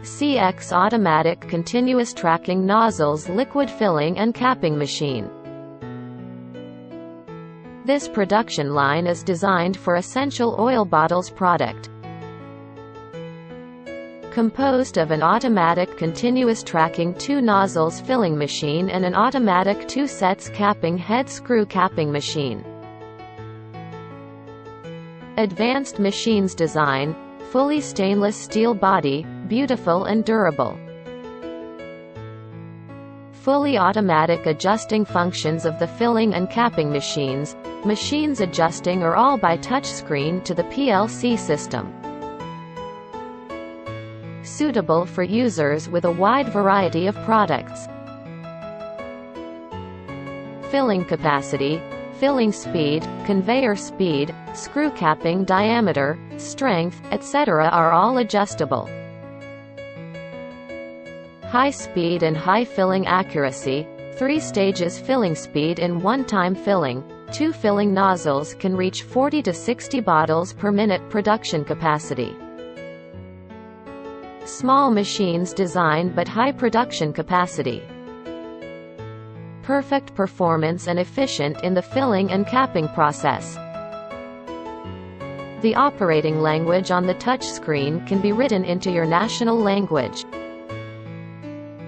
CX Automatic Continuous Tracking Nozzles Liquid Filling and Capping Machine. This production line is designed for essential oil bottles product. Composed of an automatic continuous tracking 2 nozzles filling machine and an automatic 2 sets capping head screw capping machine. Advanced machines design, fully stainless steel body, beautiful and durable. Fully automatic adjusting functions of the filling and capping machines adjusting are all by touchscreen to the PLC system. Suitable for users with a wide variety of products. Filling capacity, filling speed, conveyor speed, screw capping diameter, strength, etc. are all adjustable. High speed and high filling accuracy, 3 stages filling speed in one-time filling, 2 filling nozzles can reach 40 to 60 bottles per minute production capacity. Small machines design but high production capacity. Perfect performance and efficient in the filling and capping process. The operating language on the touchscreen can be written into your national language.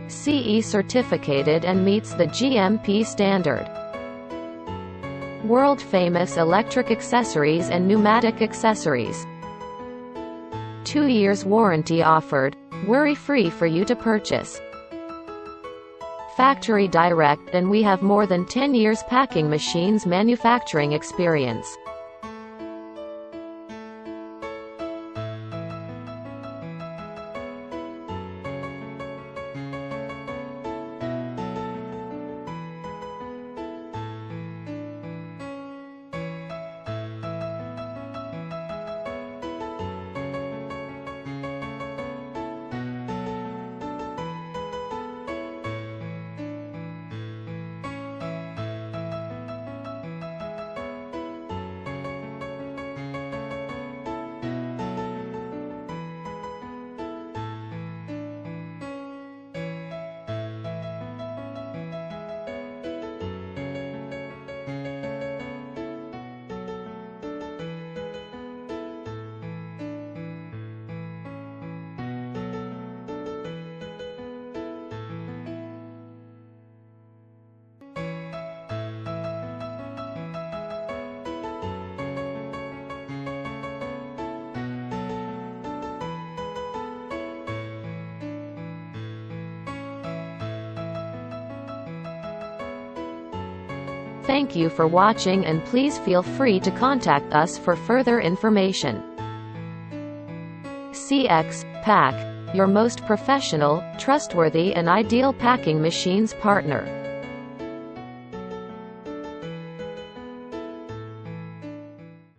CE certificated and meets the GMP standard. World-famous electric accessories and pneumatic accessories. 2 years warranty offered, worry-free for you to purchase. Factory direct, and we have more than 10 years packing machines manufacturing experience. Thank you for watching, and please feel free to contact us for further information. CX Pack, your most professional, trustworthy and ideal packing machines partner.